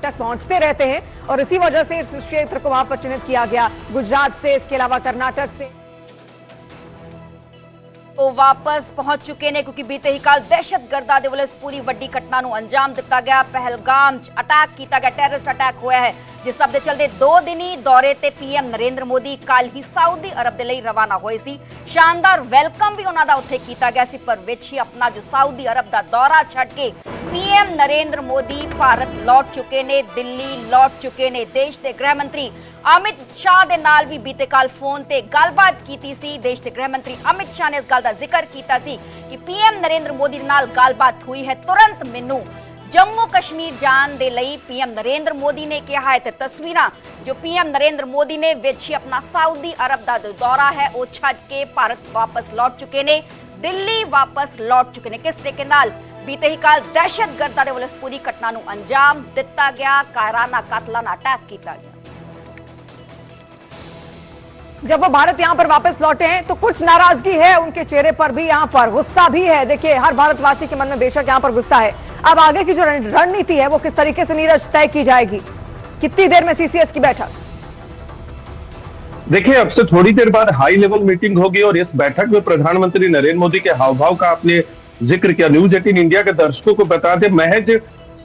कर्नाटक पहुंचते रहते हैं और इसी वजह से इस क्षेत्र को वहां पर चिन्हित किया गया। गुजरात से, इसके अलावा कर्नाटक से तो वापस पहुंच चुके ने, क्योंकि बीते ही कल दहशतगर्दा दे वाले पूरी वड्डी घटना ਨੂੰ अंजाम दिता गया। पहलगाम अटैक किया गया, टेररिस्ट अटैक हुआ है, जिस सब दे चलते 2 दिनी दौरे ते पीएम नरेंद्र मोदी कल ही सऊदी अरब दे ਲਈ रवाना होए सी। शानदार वेलकम भी ਉਹਨਾਂ ਦਾ ਉੱਥੇ ਕੀਤਾ ਗਿਆ ਸੀ, पर ਵਿੱਚ ही अपना जो सऊदी अरब ਦਾ दौरा ਛੱਡ ਕੇ पीएम नरेंद्र मोदी भारत लौट चुके ने, दिल्ली लौट चुके ने। देश के गृह मंत्री अमित शाह दे नाल भी बीते कल फोन ते गलबात कीती सी। देश के गृह मंत्री अमित शाह ने इस गल का जिक्र किया सी कि पीएम नरेंद्र मोदी नाल गलबात हुई है, तुरंत मैनू जम्मू कश्मीर जान दे लई पीएम नरेंद्र मोदी ने कहा है। तस्वीरां जो पीएम नरेंद्र मोदी ने विच ही अपना सऊदी अरब का जो दौरा है वो छड्ड के भारत वापस लौट चुके ने, दिल्ली वापस लौट चुके ने। किस तरीके नाल बीते ही कल दहशतगर्दा दे वाले पूरी घटना ਨੂੰ अंजाम दिता गया, कायराना कातलाना अटैक किया गया। जब वो भारत यहां पर वापस लौटे हैं तो कुछ नाराजगी है उनके चेहरे पर भी, यहां पर गुस्सा भी है। देखिए, हर भारतवासी के मन में बेशक यहां पर गुस्सा है। अब आगे की जो रणनीति है वो किस तरीके से नीरज तय की जाएगी, कितनी देर में सीसीएस की बैठक? देखिए, अब से थोड़ी देर बाद हाई लेवल मीटिंग होगी और इस बैठक में प्रधानमंत्री नरेंद्र मोदी के हाव भाव का आपने जिक्र किया। न्यूज 18 इंडिया के दर्शकों को बता दें, महज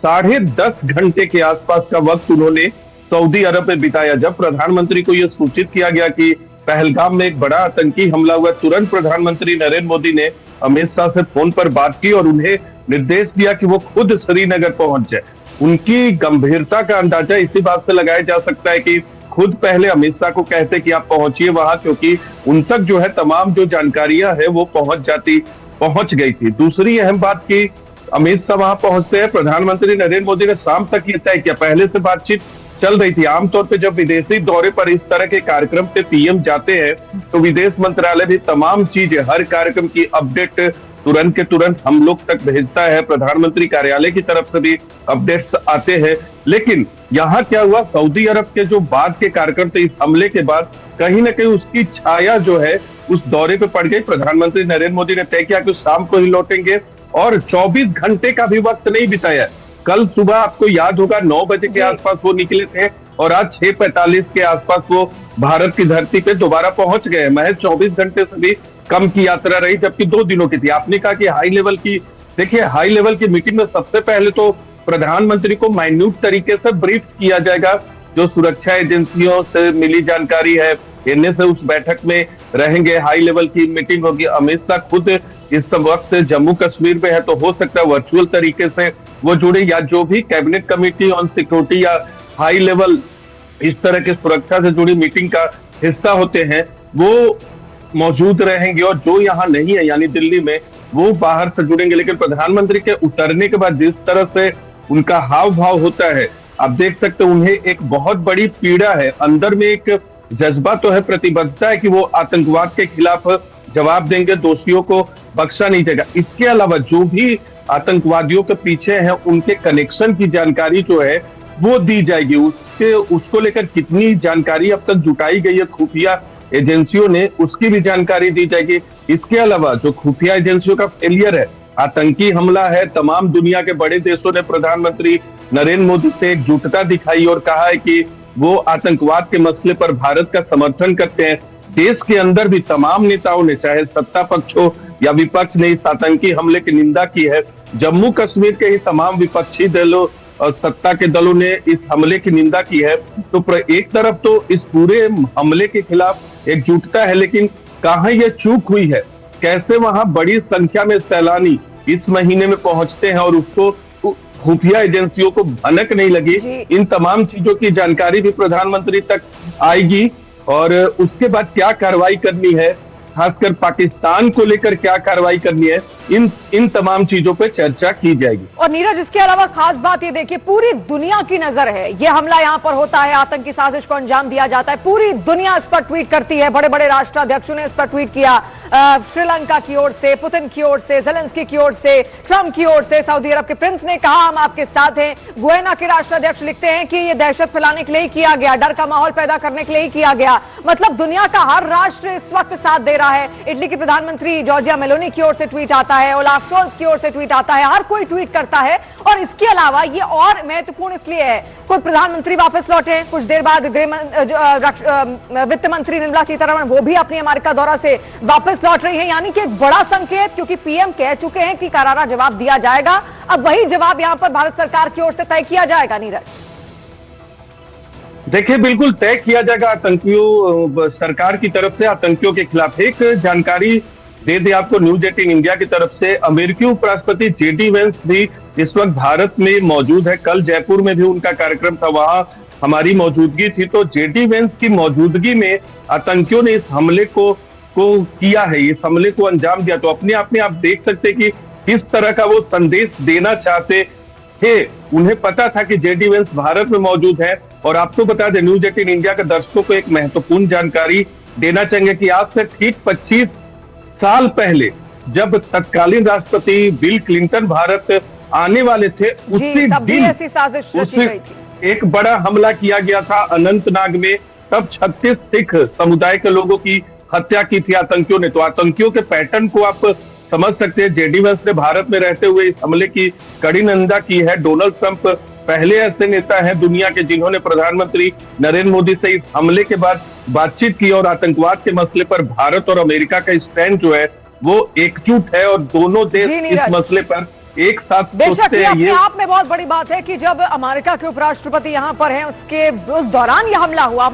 10.5 घंटे के आसपास का वक्त उन्होंने सऊदी अरब में बिताया। जब प्रधानमंत्री को यह सूचित किया गया कि पहलगाम में एक बड़ा आतंकी हमला हुआ, तुरंत प्रधानमंत्री नरेंद्र मोदी ने अमित शाह से फोन पर बात की और उन्हें निर्देश दिया कि वो खुद श्रीनगर पहुंच जाए। उनकी गंभीरता का अंदाजा इसी बात से लगाया जा सकता है कि खुद पहले अमित शाह को कहते कि आप पहुंचिए वहां, क्योंकि उन तक जो है तमाम जो जानकारियां है वो पहुंच गई थी। दूसरी अहम बात की अमित शाह वहां पहुंचते हैं, प्रधानमंत्री नरेंद्र मोदी ने शाम तक ये तय किया, पहले से बातचीत चल रही थी। आमतौर पे जब विदेशी दौरे पर इस तरह के कार्यक्रम पे पीएम जाते हैं तो विदेश मंत्रालय भी तमाम चीजें, हर कार्यक्रम की अपडेट तुरंत के तुरंत हम लोग तक भेजता है। प्रधानमंत्री कार्यालय की तरफ से भी अपडेट्स आते हैं। लेकिन यहाँ क्या हुआ, सऊदी अरब के जो बाद के कार्यक्रम थे, इस हमले के बाद कहीं ना कहीं उसकी छाया जो है उस दौरे पे पड़ गई। प्रधानमंत्री नरेंद्र मोदी ने तय किया कि शाम को ही लौटेंगे और 24 घंटे का भी वक्त नहीं बिताया। कल सुबह आपको याद होगा 9 बजे के आसपास वो निकले थे और आज 6:45 के आसपास वो भारत की धरती पे दोबारा पहुंच गए। महज 24 घंटे से भी कम की यात्रा रही, जबकि 2 दिनों की थी। आपने कहा कि हाई लेवल की, देखिए हाई लेवल की मीटिंग में सबसे पहले तो प्रधानमंत्री को माइन्यूट तरीके से ब्रीफ किया जाएगा। जो सुरक्षा एजेंसियों से मिली जानकारी है, इनमें से उस बैठक में रहेंगे। हाई लेवल की मीटिंग होगी। अमित शाह खुद इस वक्त जम्मू कश्मीर में है, तो हो सकता है वर्चुअल तरीके से वो जुड़े, या जो भी कैबिनेट कमेटी ऑन सिक्योरिटी या हाई लेवल इस तरह की सुरक्षा से जुड़ी मीटिंग का हिस्सा होते हैं वो मौजूद रहेंगे। और जो यहाँ नहीं है यानी दिल्ली में, वो बाहर से जुड़ेंगे। लेकिन प्रधानमंत्री के उतरने के बाद जिस तरह से उनका हाव भाव होता है, आप देख सकते हैं उन्हें एक बहुत बड़ी पीड़ा है, अंदर में एक जज्बा तो है, प्रतिबद्धता है कि वो आतंकवाद के खिलाफ जवाब देंगे, दोषियों को बख्शा नहीं जाएगा। इसके अलावा जो भी आतंकवादियों के पीछे हैं उनके कनेक्शन की जानकारी जो है वो दी जाएगी। उसको लेकर कितनी जानकारी अब तक जुटाई गई है खुफिया एजेंसियों ने, उसकी भी जानकारी दी जाएगी। इसके अलावा जो खुफिया एजेंसियों का फेलियर है, आतंकी हमला है, तमाम दुनिया के बड़े देशों ने प्रधानमंत्री नरेंद्र मोदी से एकजुटता दिखाई और कहा है कि वो आतंकवाद के मसले पर भारत का समर्थन करते हैं। देश के अंदर भी तमाम नेताओं ने, चाहे सत्ता पक्ष हो या विपक्ष ने, इस आतंकी हमले की निंदा की है। जम्मू कश्मीर के ही तमाम विपक्षी दलों और सत्ता के दलों ने इस हमले की निंदा की है। तो एक तरफ तो इस पूरे हमले के खिलाफ एकजुटता है, लेकिन कहाँ ये चूक हुई है, कैसे वहां बड़ी संख्या में सैलानी इस महीने में पहुंचते हैं और उसको खुफिया एजेंसियों को भनक नहीं लगी, इन तमाम चीजों की जानकारी भी प्रधानमंत्री तक आएगी। और उसके बाद क्या कार्रवाई करनी है, खासकर पाकिस्तान को लेकर क्या कार्रवाई करनी है, इन तमाम चीजों पे चर्चा की जाएगी। और नीरज, इसके अलावा खास बात ये देखिए, पूरी दुनिया की नजर है, ये हमला यहाँ पर होता है, आतंकी साजिश को अंजाम दिया जाता है, पूरी दुनिया इस पर ट्वीट करती है। बड़े बड़े राष्ट्राध्यक्षों ने इस पर ट्वीट किया, श्रीलंका की ओर से, पुतिन की ओर से, ज़ेलेंस्की की ओर से, ट्रंप की ओर से। सऊदी अरब के प्रिंस ने कहा हम आपके साथ हैं। गुयाना के राष्ट्राध्यक्ष लिखते हैं कि ये दहशत फैलाने के लिए किया गया, डर का माहौल पैदा करने के लिए किया गया। मतलब दुनिया का हर राष्ट्र इस वक्त साथ दे रहा है। इटली की प्रधानमंत्री जॉर्जिया मेलोनी की ओर से ट्वीट आता है, ओलाफ शोल्ज की ओर से ट्वीट आता है, हर कोई ट्वीट करता है। और इसके अलावा ये और महत्वपूर्ण इसलिए है, खुद प्रधानमंत्री वापस लौटे, कुछ देर बाद वित्त मंत्री निर्मला सीतारमण वो भी अपनी अमेरिका दौरा से वापस लौट रही है। यानी कि एक बड़ा संकेत, क्योंकि पीएम कह चुके हैं कि करारा जवाब दिया जाएगा। अब वही जवाब यहां पर भारत सरकार की ओर से तय किया जाएगा। नीरज, देखिए, बिल्कुल तय किया जाएगा आतंकियों, सरकार की तरफ से आतंकियों के खिलाफ। एक जानकारी दे दे आपको न्यूज 18 इंडिया की तरफ से, अमेरिकी उपराष्ट्रपति जेडी वेंस भी इस वक्त भारत में मौजूद है। कल जयपुर में भी उनका कार्यक्रम था, वहां हमारी मौजूदगी थी। तो जेडी वेंस की मौजूदगी में आतंकियों ने इस हमले को किया है, इस हमले को अंजाम दिया। तो अपने आप में आप देख सकते हैं कि किस तरह का वो संदेश देना चाहते थे। उन्हें पता था कि जेडी वेंस भारत में मौजूद है। और आपको बता दें, न्यूज 18 इंडिया के दर्शकों को एक महत्वपूर्ण जानकारी देना चाहेंगे कि आज से ठीक 25 साल पहले जब तत्कालीन राष्ट्रपति बिल क्लिंटन भारत आने वाले थे, उसी दिन ऐसी साजिश रची गई थी। एक बड़ा हमला किया गया था अनंतनाग में। तब 36 सिख समुदाय के लोगों की हत्या की थी आतंकियों ने। तो आतंकियों के पैटर्न को आप समझ सकते हैं। जेडी वेंस ने भारत में रहते हुए इस हमले की कड़ी निंदा की है। डोनाल्ड ट्रंप पहले ऐसे नेता हैं दुनिया के जिन्होंने प्रधानमंत्री नरेंद्र मोदी से इस हमले के बाद बातचीत की। और आतंकवाद के मसले पर भारत और अमेरिका का स्टैंड जो है वो एकजुट है, और दोनों देश इस मसले पर एक साथ बेशक ये अपने आप में बहुत बड़ी बात है कि जब अमेरिका के उपराष्ट्रपति यहां पर हैं, उस दौरान यह हमला हुआ।